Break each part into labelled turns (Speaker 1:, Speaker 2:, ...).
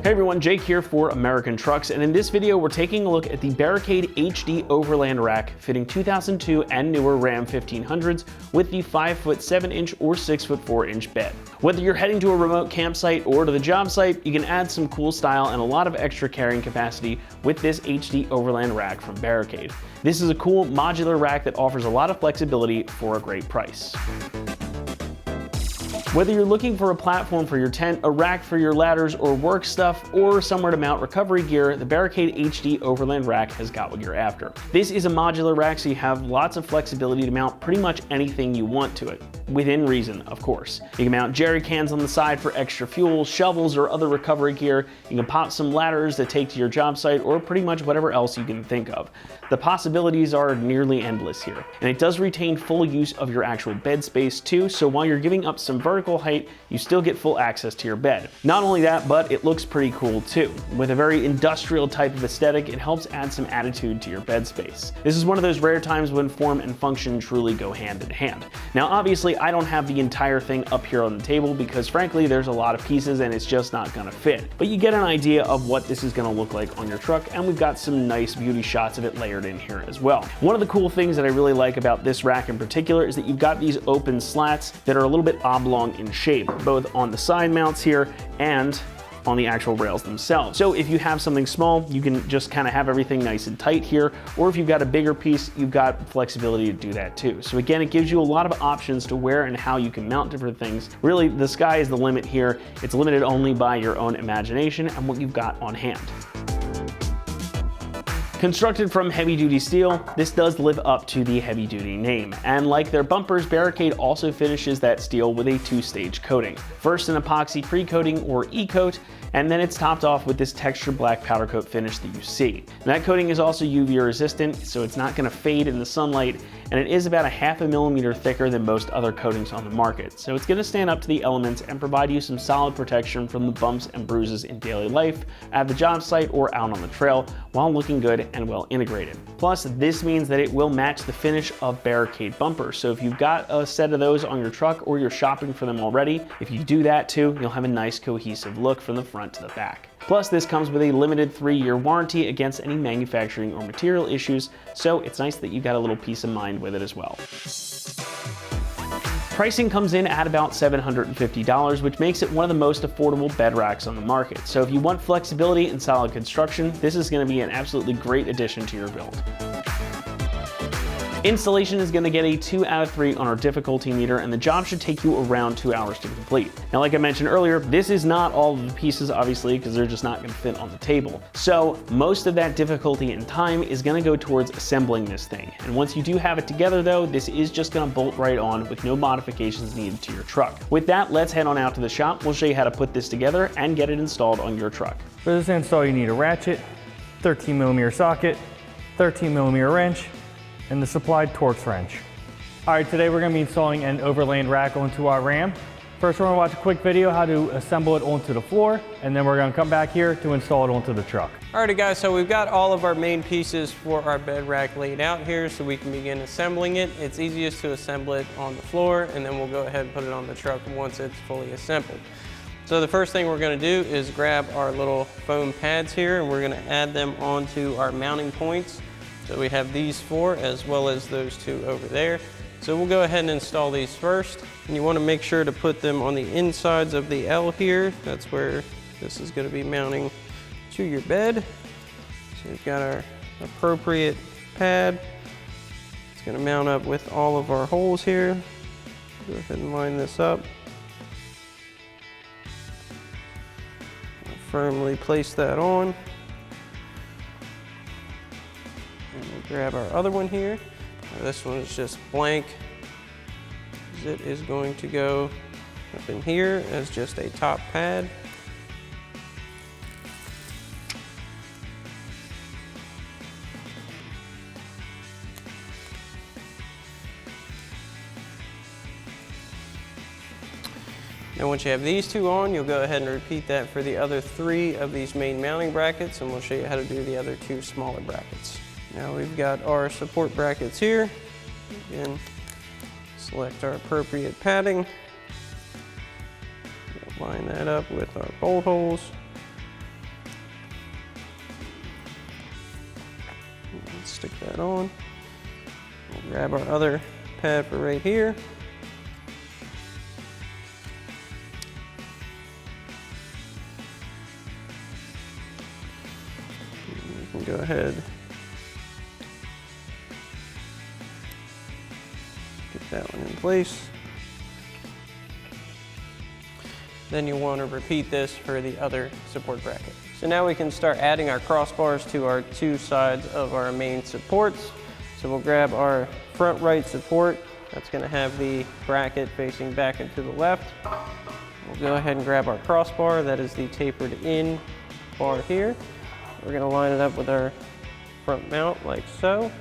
Speaker 1: Hey everyone, Jake here for American Trucks, and in this video we're taking a look at the Barricade HD Overland Rack fitting 2002 and newer Ram 1500s with the 5'7" or 6'4" bed. Whether you're heading to a remote campsite or to the job site, you can add some cool style and a lot of extra carrying capacity with this HD Overland Rack from Barricade. This is a cool modular rack that offers a lot of flexibility for a great price. Whether you're looking for a platform for your tent, a rack for your ladders or work stuff, or somewhere to mount recovery gear, the Barricade HD Overland Rack has got what you're after. This is a modular rack, so you have lots of flexibility to mount pretty much anything you want to it. Within reason, of course. You can mount jerry cans on the side for extra fuel, shovels, or other recovery gear. You can pop some ladders to take to your job site, or pretty much whatever else you can think of. The possibilities are nearly endless here. And it does retain full use of your actual bed space too, so while you're giving up some vertical height, you still get full access to your bed. Not only that, but it looks pretty cool too. With a very industrial type of aesthetic, it helps add some attitude to your bed space. This is one of those rare times when form and function truly go hand in hand. Now obviously I don't have the entire thing up here on the table because frankly there's a lot of pieces and it's just not gonna fit. But you get an idea of what this is gonna look like on your truck, and we've got some nice beauty shots of it layered in here as well. One of the cool things that I really like about this rack in particular is that you've got these open slats that are a little bit oblong in shape, both on the side mounts here and on the actual rails themselves. So if you have something small, you can just kind of have everything nice and tight here, or if you've got a bigger piece, you've got flexibility to do that too. So again, it gives you a lot of options to where and how you can mount different things. Really, the sky is the limit here. It's limited only by your own imagination and what you've got on hand. Constructed from heavy-duty steel, this does live up to the heavy-duty name, and like their bumpers, Barricade also finishes that steel with a two-stage coating. First an epoxy pre-coating or E-coat, and then it's topped off with this textured black powder coat finish that you see. And that coating is also UV resistant, so it's not going to fade in the sunlight, and it is about a ½ millimeter thicker than most other coatings on the market. So it's going to stand up to the elements and provide you some solid protection from the bumps and bruises in daily life, at the job site, or out on the trail, while looking good and well integrated. Plus, this means that it will match the finish of Barricade bumpers. So if you've got a set of those on your truck or you're shopping for them already, if you do that too, you'll have a nice cohesive look from the front to the back. Plus, this comes with a limited 3-year warranty against any manufacturing or material issues, so it's nice that you got a little peace of mind with it as well. Pricing comes in at about $750, which makes it one of the most affordable bed racks on the market. So if you want flexibility and solid construction, this is going to be an absolutely great addition to your build. Installation is going to get a 2 out of 3 on our difficulty meter, and the job should take you around 2 hours to complete. Now, like I mentioned earlier, this is not all of the pieces, obviously, because they're just not going to fit on the table. So most of that difficulty and time is going to go towards assembling this thing. And once you do have it together, though, this is just going to bolt right on with no modifications needed to your truck. With that, let's head on out to the shop. We'll show you how to put this together and get it installed on your truck.
Speaker 2: For this install, you need a ratchet, 13 millimeter socket, 13 millimeter wrench, and the supplied Torx wrench. All right, today we're gonna be installing an overland rack onto our Ram. First, we're gonna watch a quick video how to assemble it onto the floor, and then we're gonna come back here to install it onto the truck.
Speaker 3: Alrighty guys, so we've got all of our main pieces for our bed rack laid out here so we can begin assembling it. It's easiest to assemble it on the floor, and then we'll go ahead and put it on the truck once it's fully assembled. So the first thing we're gonna do is grab our little foam pads here, and we're gonna add them onto our mounting points. So we have these 4 as well as those 2 over there. So we'll go ahead and install these first. And you want to make sure to put them on the insides of the L here. That's where this is going to be mounting to your bed. So we've got our appropriate pad. It's going to mount up with all of our holes here. Go ahead and line this up. Firmly place that on. And we'll grab our other one here. This one is just blank. It is going to go up in here as just a top pad. Now once you have these 2 on, you'll go ahead and repeat that for the other 3 of these main mounting brackets, and we'll show you how to do the other 2 smaller brackets. Now we've got our support brackets here. Again, select our appropriate padding. Line that up with our bolt holes. stick that on. We'll grab our other pad for right here. We can go ahead, get that one in place. Then you'll want to repeat this for the other support bracket. So now we can start adding our crossbars to our two sides of our main supports. So we'll grab our front right support. That's going to have the bracket facing back and to the left. We'll go ahead and grab our crossbar. That is the tapered in bar here. We're going to line it up with our front mount like so.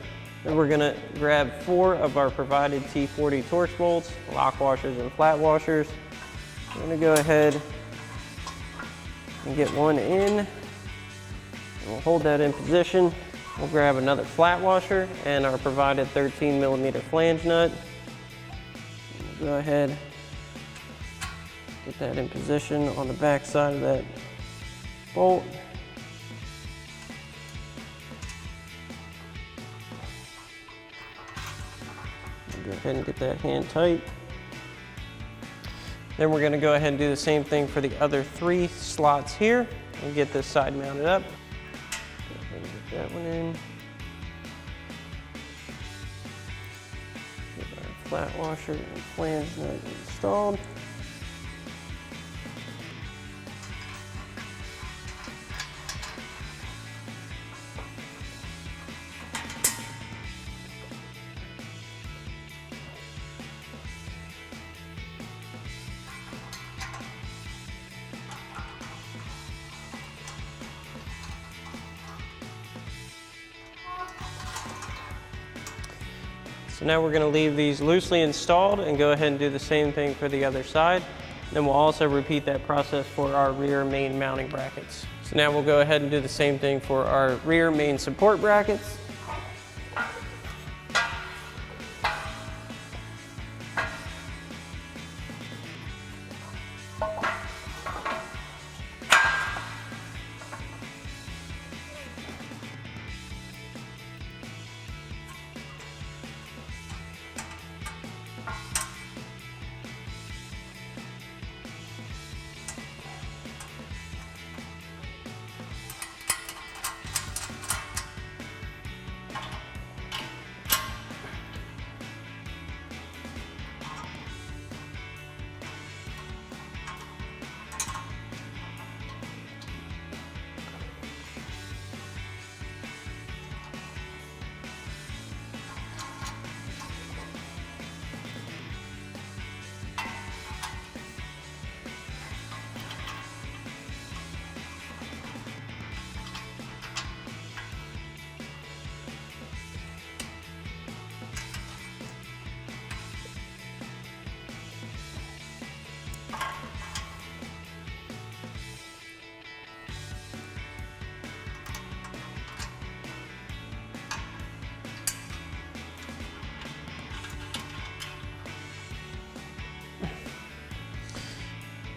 Speaker 3: Then we're going to grab 4 of our provided T40 Torx bolts, lock washers and flat washers. I'm going to go ahead and get one in. And we'll hold that in position. We'll grab another flat washer and our provided 13mm flange nut. We'll go ahead, get that in position on the back side of that bolt. Go ahead and get that hand tight. Then we're going to go ahead and do the same thing for the other 3 slots here and get this side mounted up. Go ahead and get that one in. Get our flat washer and flange nut installed. So now we're going to leave these loosely installed and go ahead and do the same thing for the other side. Then we'll also repeat that process for our rear main mounting brackets. So now we'll go ahead and do the same thing for our rear main support brackets.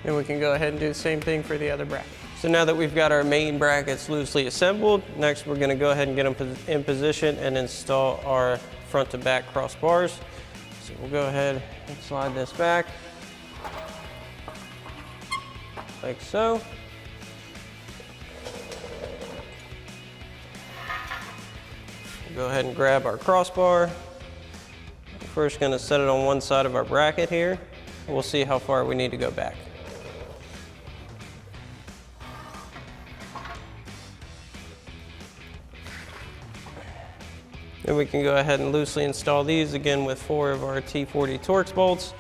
Speaker 3: And we can go ahead and do the same thing for the other bracket. So now that we've got our main brackets loosely assembled, next we're going to go ahead and get them in position and install our front to back crossbars. So we'll go ahead and slide this back like so. We'll go ahead and grab our crossbar. We're first going to set it on one side of our bracket here. We'll see how far we need to go back. Then we can go ahead and loosely install these again with 4 of our T40 Torx bolts,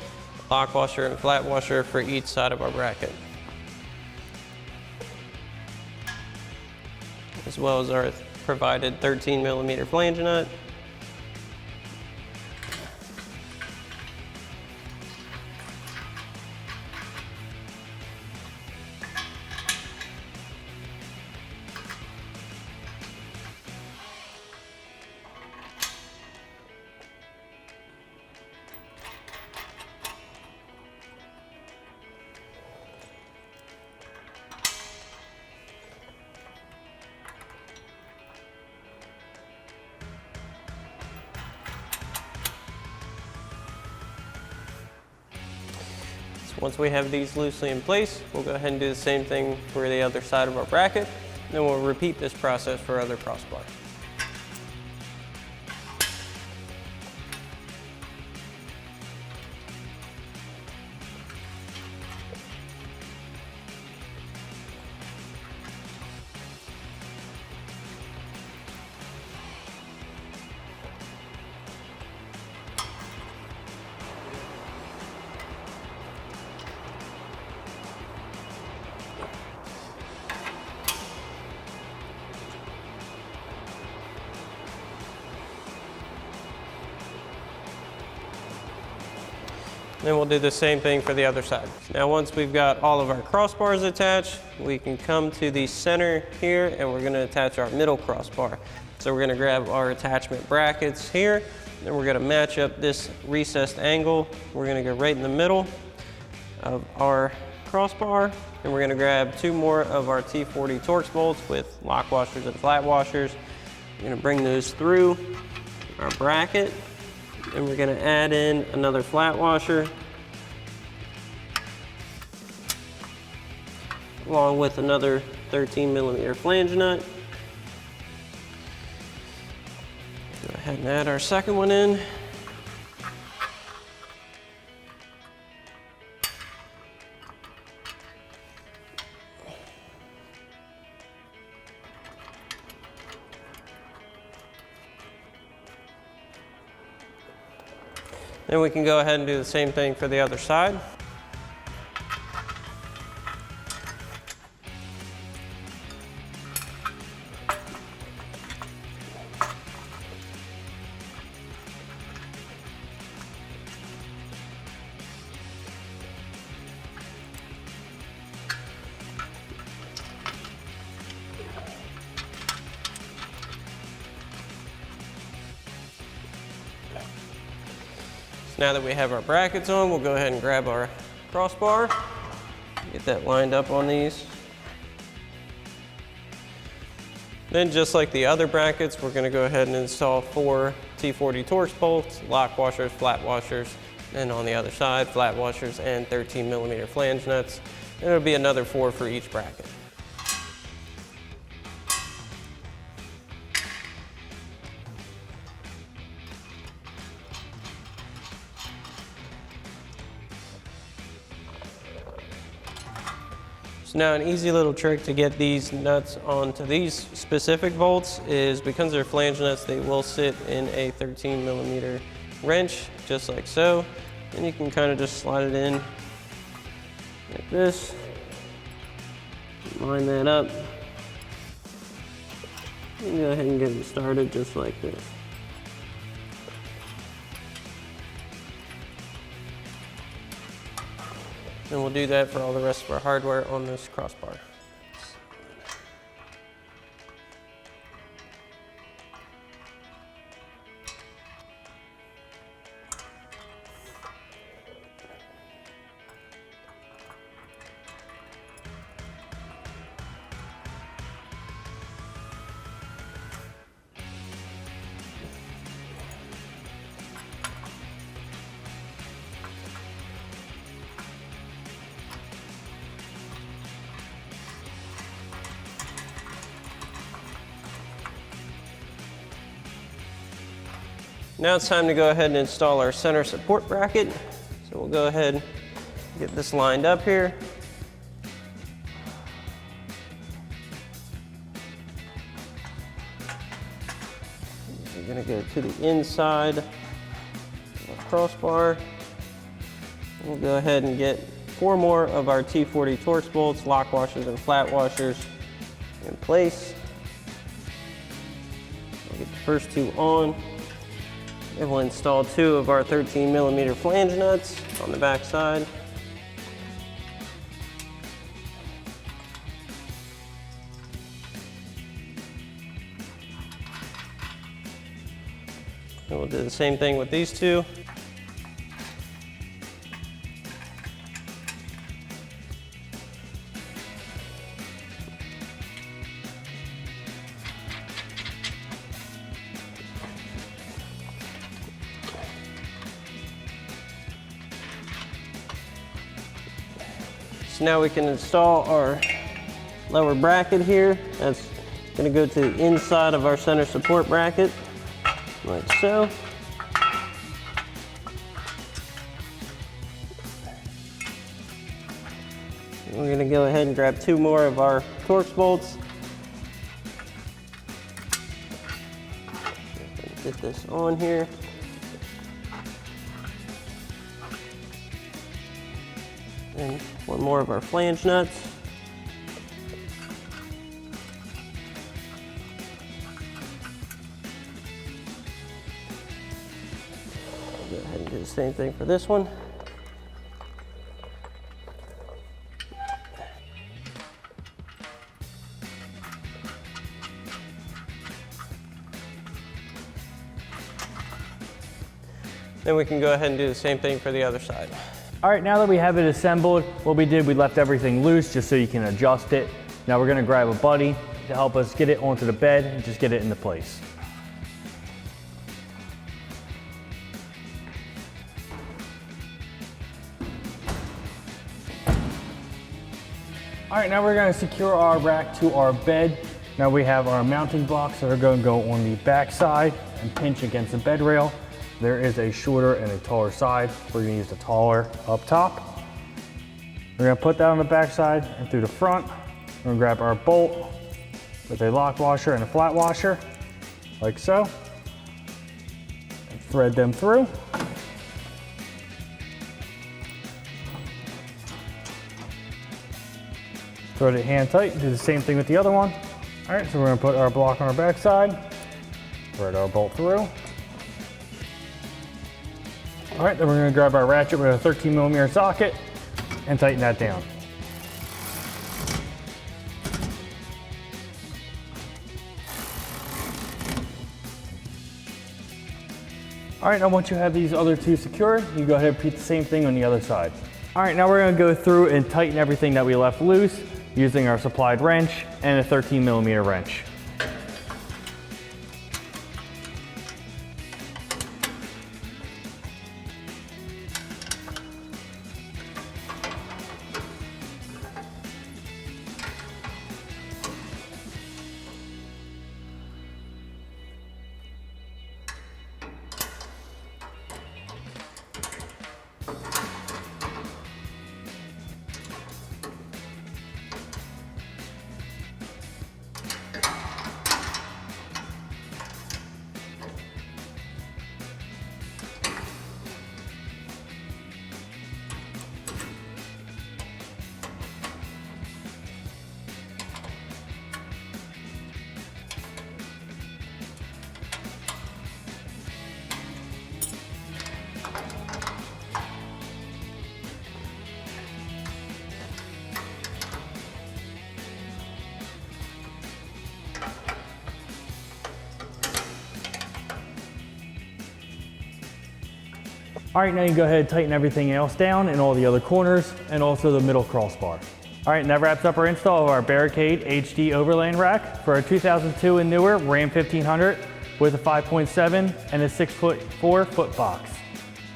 Speaker 3: lock washer and flat washer for each side of our bracket, as well as our provided 13mm flange nut. Once we have these loosely in place, we'll go ahead and do the same thing for the other side of our bracket. Then we'll repeat this process for other crossbar. Then we'll do the same thing for the other side. Now once we've got all of our crossbars attached, we can come to the center here and we're gonna attach our middle crossbar. So we're gonna grab our attachment brackets here, then we're gonna match up this recessed angle. We're gonna go right in the middle of our crossbar, and we're gonna grab 2 more of our T40 Torx bolts with lock washers and flat washers. We're gonna bring those through our bracket, and we're gonna add in another flat washer along with another 13mm flange nut. Go ahead and add our second one in. Then we can go ahead and do the same thing for the other side. Now that we have our brackets on, we'll go ahead and grab our crossbar, get that lined up on these. Then just like the other brackets, we're gonna go ahead and install 4 T40 Torx bolts, lock washers, flat washers, and on the other side, flat washers and 13mm flange nuts. And it'll be another 4 for each bracket. So now an easy little trick to get these nuts onto these specific bolts is, because they're flange nuts, they will sit in a 13mm wrench, just like so. And you can kind of just slide it in like this, line that up, and go ahead and get it started just like this. And we'll do that for all the rest of our hardware on this crossbar. Now it's time to go ahead and install our center support bracket. So we'll go ahead and get this lined up here. We're gonna go to the inside of our crossbar. We'll go ahead and get 4 more of our T40 Torx bolts, lock washers, and flat washers in place. We'll get the first 2 on. And we'll install 2 of our 13mm flange nuts on the back side. And we'll do the same thing with these 2. So now we can install our lower bracket here. That's going to go to the inside of our center support bracket, like so. We're going to go ahead and grab 2 more of our Torx bolts. Get this on here. And 1 more of our flange nuts. Go ahead and do the same thing for this one. Then we can go ahead and do the same thing for the other side.
Speaker 2: All right, now that we have it assembled, what we did, we left everything loose just so you can adjust it. Now we're gonna grab a buddy to help us get it onto the bed and just get it into place. All right, now we're gonna secure our rack to our bed. Now we have our mounting blocks that are gonna go on the back side and pinch against the bed rail. There is a shorter and a taller side. We're gonna use the taller up top. We're gonna put that on the back side and through the front. We're gonna grab our bolt with a lock washer and a flat washer, like so. And thread them through. Thread it hand tight, do the same thing with the other one. All right, so we're gonna put our block on our back side, thread our bolt through. All right, then we're gonna grab our ratchet with a 13mm socket and tighten that down. All right, now once you have these other 2 secured, you go ahead and repeat the same thing on the other side. All right, now we're gonna go through and tighten everything that we left loose using our supplied wrench and a 13mm wrench. All right, now you go ahead and tighten everything else down in all the other corners and also the middle crossbar. All right, and that wraps up our install of our Barricade HD Overland rack for a 2002 and newer Ram 1500 with a 5.7 and a 6'4" foot box.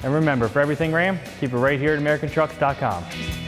Speaker 2: And remember, for everything Ram, keep it right here at AmericanTrucks.com.